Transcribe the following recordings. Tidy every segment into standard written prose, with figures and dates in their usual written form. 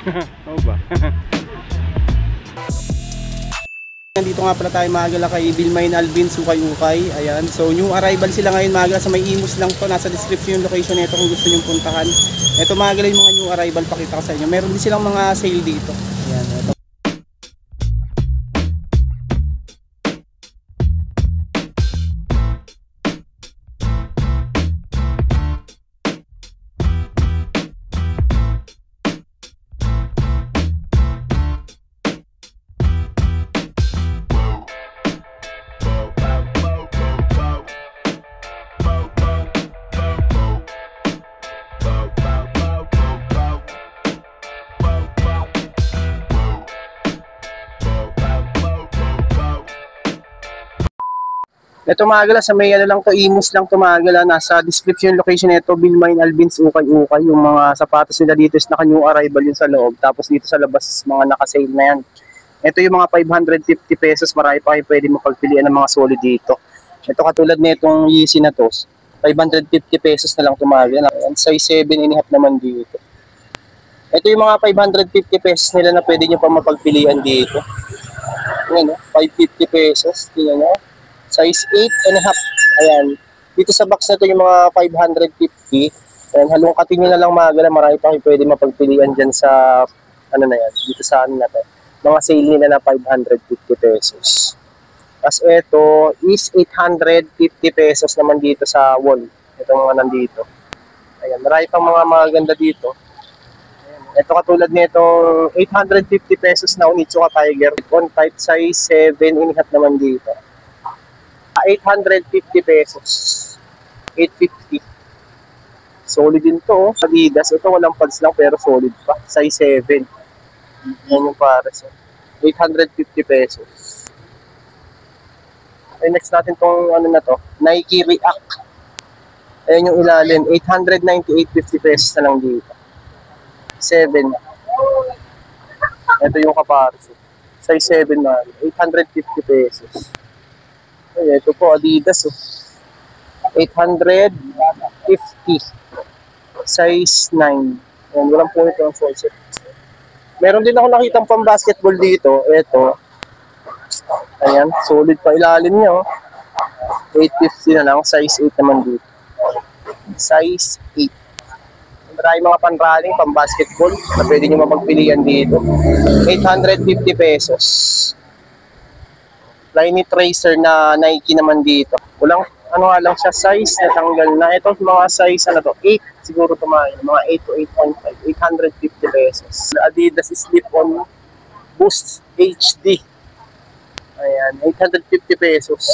Oo ba? Nandito nga pala tayo Magala kay Bilmain Alvin Ukay-Ukay. Ayan. So new arrival sila ngayon Magala sa may Imus lang to. Nasa description yung location nito kung gusto niyo puntahan. Ito Magala yung mga new arrival, pakita ko sa inyo. Meron din silang mga sale dito. Ayan. Ito. Ito Magala sa may ano lang to, Imus lang to Magala. Nasa description location nito, Bilmain Alvin's Ukay-Ukay. Yung mga sapatos nila dito is naka new arrival yun sa loob. Tapos dito sa labas mga naka-sale na yan. Ito yung mga 550 pesos. Marami pa kayo pwede mapagpilian ng mga solid dito. Ito katulad nitong Yeezy na to, 550 pesos na lang to Magala. Size 7.5 naman dito. Ito yung mga 550 pesos nila na pwede nyo pa mapagpilian dito. Ayan, 550 pesos. Tingnan nyo. Size 8.5. Ayan. Dito sa box na to yung mga 550. Ayan, halongkatin nyo na lang Magala. Marami pa kayo pwede mapagpilian dyan sa, ano na yan, dito sa ano na to. Mga sale nila na 550 pesos. Tapos ito is 850 pesos naman dito sa wall. Ito mga nandito. Ayan, marami pang mga maganda dito. Ayan. Ito katulad nito, 850 pesos na Onitsuka Tiger. On type size 7.5 naman dito. 850 pesos. 850. Solid din to. Adidas. Ito walang pads lang pero solid pa. Size 7. Yan yung pares. 850 pesos. Okay, next natin tong ano na to. Nike React. Ayan yung ilalim. 898.50 pesos na lang dito. 7. Ito yung kapares. Size 7 na. 850 pesos. Ay, ito po, Adidas. 850. Size 9. Ayan, walang po ito ang full set. Meron din ako nakitang pang basketball dito. Ito. Ayan, solid pa ilalim niya. 850 na lang. Size 8 naman dito. Size 8. Maraming mga pan-running, pang-basketball na pwede nyo mapagpilian dito. 850 pesos. Flyknit Tracer na Nike naman dito. Walang, ano nga lang siya, size na tanggal na. Ito mga size, ano to, 8 siguro tumayo. Mga 8 to 8.5. 850 pesos. Adidas Slip-On Boost HD. Ayan, 850 pesos.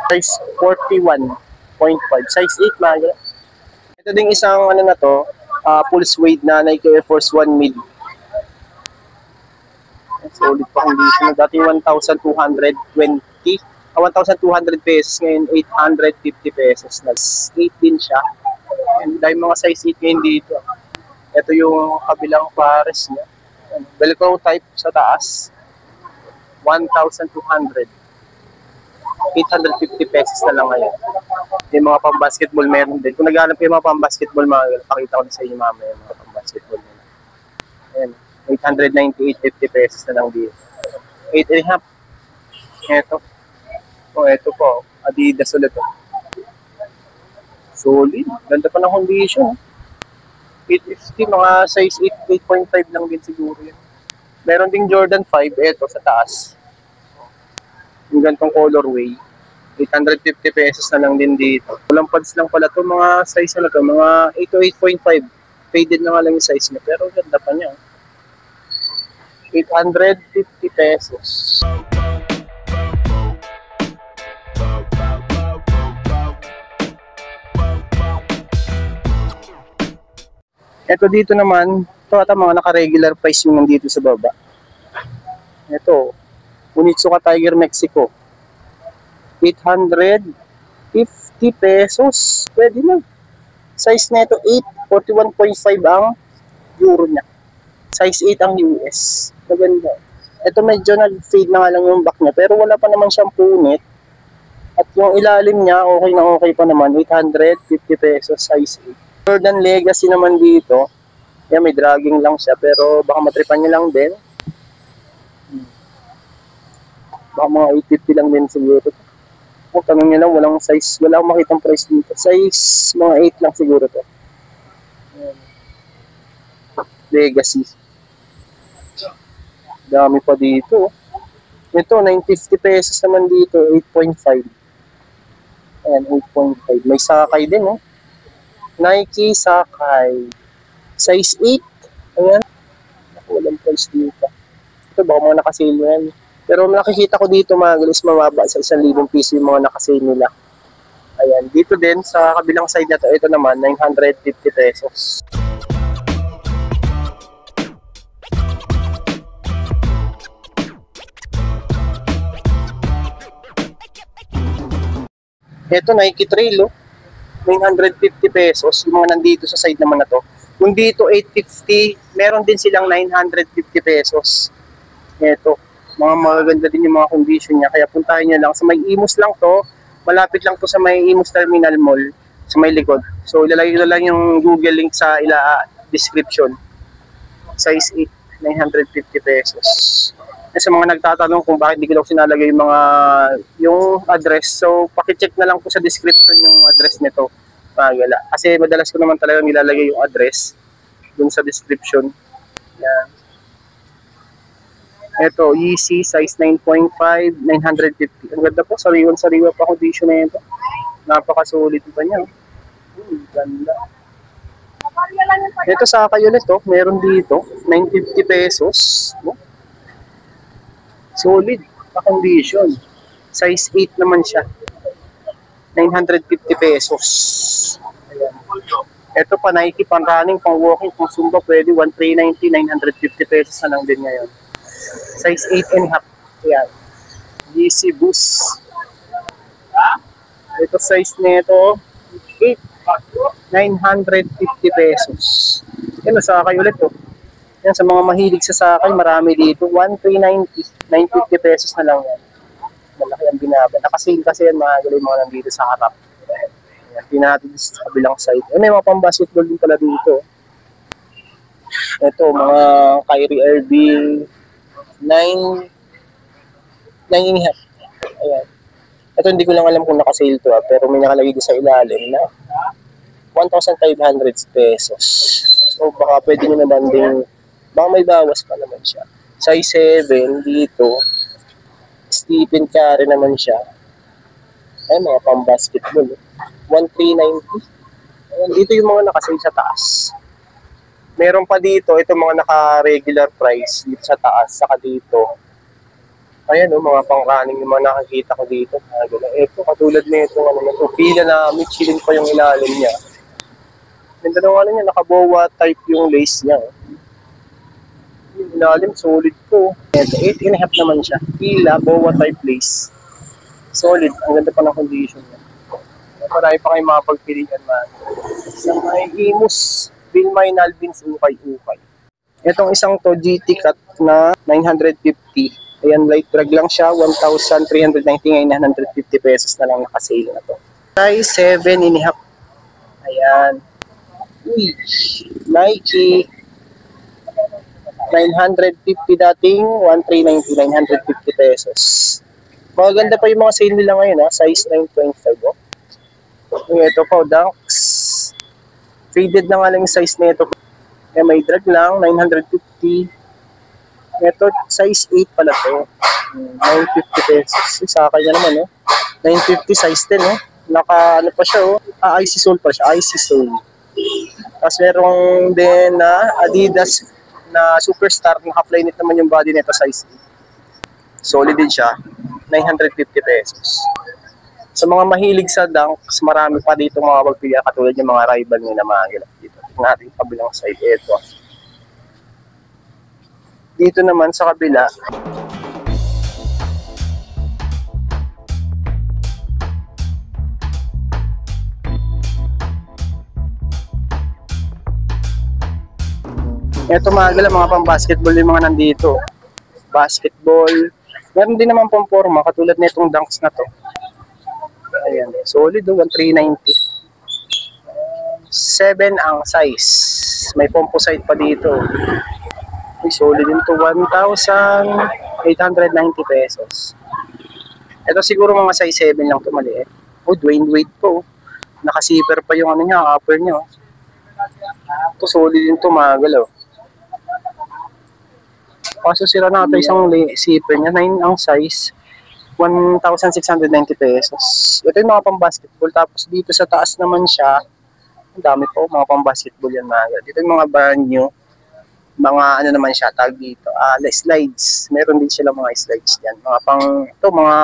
Size 41.5. Size 8 Magala. Ito ding isang, ano na to, full suede na Nike Air Force 1 mid. Solid pa condition. Dati 1,220. 1,200 pesos. Ngayon 850 pesos. Nas 8 din siya. And dahil mga size 8 ngayon dito. Ito yung kabilang pares niya. Velcro type sa taas. 1,200. 850 pesos na lang ngayon. Yung mga pang-basketball meron din. Kung naghanap kayo mga pang-basketball, pakita ko din sa inyo mamaya yung mga pang-basketball nila. Ayan. 898.50 pesos na lang dito. 8.5. Ito. Oh, ito po. Adidas ulit. Solid. Ganda pa ng condition. 850. Mga size 8, 8.5 lang din siguro yun. Meron ding Jordan 5. Ito sa taas. Yung gantong colorway. 850 pesos na lang din dito. Walang pads lang pala to. Mga size na to. Mga 8 to 8.5. Faded na nga lang yung size niya. Pero ganda pa niya. 850 pesos. Ito dito naman, ito ata mga naka-regular price yung nandito sa baba. Ito, Onitsuka Tiger Mexico. 850 pesos. Pwede na. Size na ito 8, 41.5 ang euro niya. Size 8 ang US. Maganda. Ito medyo nag-fade na nga lang yung back niya. Pero wala pa naman siyang punit. At yung ilalim niya, okay na okay pa naman. 850 pesos, size 8. Jordan Legacy naman dito. Yan, may dragging lang siya, pero baka matripan niya lang din. Baka mga 850 lang din siguro. Kung tanong niya lang, walang size, wala akong makitang price dito. Size, mga 8 lang siguro to. Ayan. Legacy. Dami pa dito. Ito, 950 pesos naman dito, 8.5. Ayan, 8.5. May sakay din, oh. Nike sakay. Size 8. Ayan. Walang price dito. Ito, baka mga nakasale yan. Pero nakikita ko dito mga guys, mababa sa 1,000 piso yung mga nakasale nila. Ayan, dito din sa kabilang side na to, ito naman 950 pesos. Ito Nike Trail, oh. 950 pesos yung mga nandito sa side naman na to. Kung dito 850, meron din silang 950 pesos. Ito, mga magaganda din yung mga condition niya. Kaya puntahan nyo lang. Sa may Imus lang to. Malapit lang to sa may Imus Terminal Mall. Sa may likod. So, ilalagay ko lang yung Google link sa description. Size 8, 950 pesos. Sa mga nagtatanong kung bakit di ko lang sinalagay yung address. So, pakicheck na lang po sa description yung address nito. Pagala. Kasi madalas ko naman talaga nilalagay yung address dun sa description. Yan. Ito, Yeezy, size 9.5, 950. Ang ganda po, sariwan-sariwa pa condition na ito. Napaka-solid pa niya. Ganda. Ito sa kayo ulit, oh. Meron dito, 950 pesos. No? Solid pa condition. Size 8 naman siya. 950 pesos. Ayan. Ito pa, Nike, pang running, pang walking, pang Zumba, pwede 1,390, 950 pesos na lang din ngayon. Size 8.5. Ayan. Yeezy Boost. Ito size nito 8. 950 pesos. Yan, sakay ulit to. Yan, sa mga mahilig sa sakay, marami dito. 1,390. 950 pesos na lang yan. Malaki ang binaba. Nakasale kasi yan mga galing mga nandito sa harap. Ayan, pinatid sa kabilang side. May mga pang-basketball din pala dito. Ito, mga Kyrie Irving 9.5. Ayan. Ito hindi ko lang alam kung nakasale to pero may nakalagay din sa ilalim na 1,500 pesos. So baka pwede nyo naman din, baka may bawas pa naman siya. Size 7 dito. Stephen Curry naman siya. Ay, mga pang-basketball. 1,390. Ayan, dito yung mga nakasale sa taas. Meron pa dito, ito mga naka-regular price dito sa taas, saka dito. Ayan, mga pang-running yung mga nakikita ko dito. Ito, katulad na ito, pila na Michelin pa yung ilalim niya. Yung dalawa niya, nakabowa type yung lace niya. Yung ilalim, solid po. Ito, 8.5 naman siya. Pila, bowa type lace. Solid, ang ganda pa ng condition niya. Marami pa kayong mapagpilian man. Sa may Imus, Bilmine Alvins, ukay-ukay. Itong isang to, GT Cut na 950. Ayan, light drag lang siya. 1,390 ngayon, 950 pesos na lang nakasale na to. Size 7.5. Ayan. Uy, Nike. 950 dating, 1,390, 950 pesos. Maganda pa yung mga sale nila ngayon, ha? Size 9.5, oh. Ito po, Dunks. Faded na nga lang yung size nito. May drag lang, 950. Ito, size 8 pala to. 950 pesos. Sakay na naman, 950, size 10, Naka, ano pa siya, IC sole pa siya, IC sole. Tapos merong din na Adidas na Superstar, naka-flyknit naman yung body nito, size 8. Solid din siya, 950 pesos. Sa mga mahilig sa Dunks, marami pa dito mga pagpili katulad yung mga rival nila mga gila dito. Tingnan natin yung kabilang side. Ito. Dito naman sa kabila. Ito mga gila, mga pang-basketball yung mga nandito. Basketball. Meron din naman pang forma katulad nitong Dunks na to. Ayan, solid, 1,390. 7 ang size. May composite pa dito. Ay, solid din to. 1,890 pesos. Ito siguro mga size 7 lang to, maliit. Oh, Dwayne Wade po. Naka-zipper pa yung ano niya, upper niya. Ito solid din to, magalaw. Kaso sira na ito isang zipper niya. 9 ang size. 1,690 pesos. Ito yung mga pang-basketball. Tapos dito sa taas naman siya, ang dami po, mga pang-basketball yan, mga. Dito yung mga brand new. Mga ano naman siya, tag dito. Slides. Meron din sila mga slides diyan. Mga pang, ito, mga,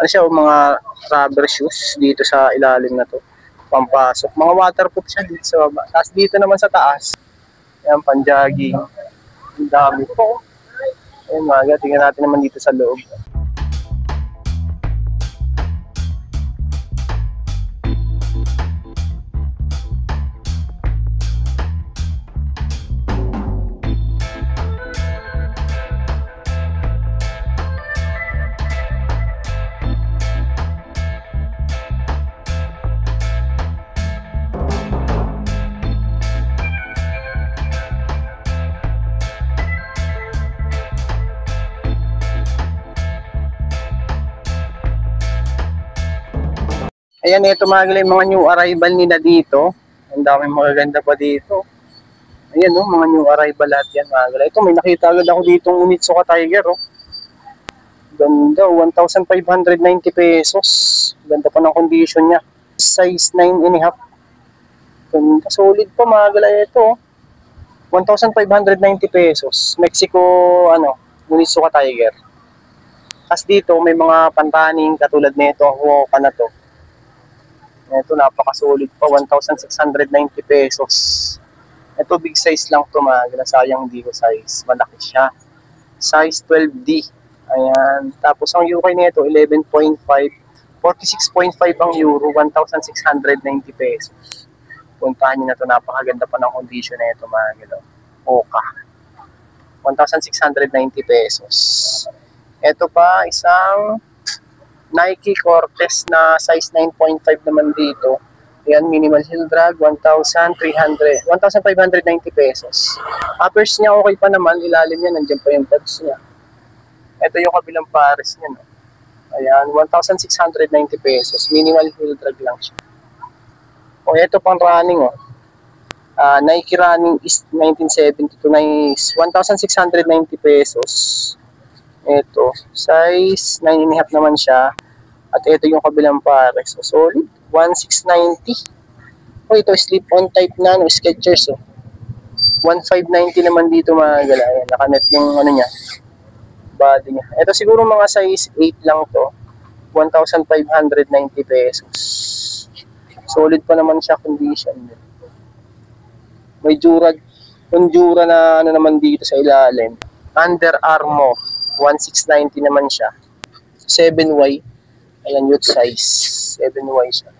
ano siya, mga rubber shoes dito sa ilalim na to. Pampasok. Mga waterproof siya dito sa baba. Tapos dito naman sa taas, yan, pang-jogging. Ang dami po. Ayun, mga. Tingnan natin naman dito sa loob. Ayan, ito mga mga new arrival nila dito. Ang daming magaganda pa dito. Ayan, no, mga new arrival lahat yan, mga gala. Ito, may nakita agad ako ditong Onitsuka Tiger, oh. Ganda, 1,590 pesos. Ganda pa ng condition niya. Size 9.5. Ganda, solid pa, mga gala ito, oh. 1,590 pesos. Mexico, ano, Onitsuka Tiger. Kasi dito, may mga pantaning katulad nito, Huoka na to. Ito, napaka-solid pa, 1,690 pesos. Ito, big size lang ito, mga sayang hindi ko size. Malaki siya. Size 12D. Ayan. Tapos, ang UK nito 11.5. 46.5 ang euro, 1,690 pesos. Puntahan nyo na ito, napakaganda pa ng condition na ito, mga Oka. 1,690 pesos. Ito pa, isang Nike Cortez na size 9.5 naman dito. Ayan, minimal heel drag, 1,590 pesos. Uppers niya okay pa naman, ilalim niya, nandiyan pa yung tabs niya. Ito yung kabilang pares niya, no? Ayan, 1,690 pesos. Minimal heel drag lang siya. O, ito pang running, oh. Nike Running East 1972 na is 1,690 pesos. Ito, size 9.5 naman siya. At ito yung kabilang pares. So, solid. 1,690. O, ito, slip-on type na, no, Skechers, oh. 1,590 naman dito, mga gala. Ayan, nakanet yung, ano niya, body niya. Ito siguro mga size 8 lang to. 1,590 pesos. Solid pa naman siya, condition. May Jura na, ano naman dito sa ilalim. Under Armour. 1,690 naman siya. 7Y. Ayan, youth size. 7Y siya.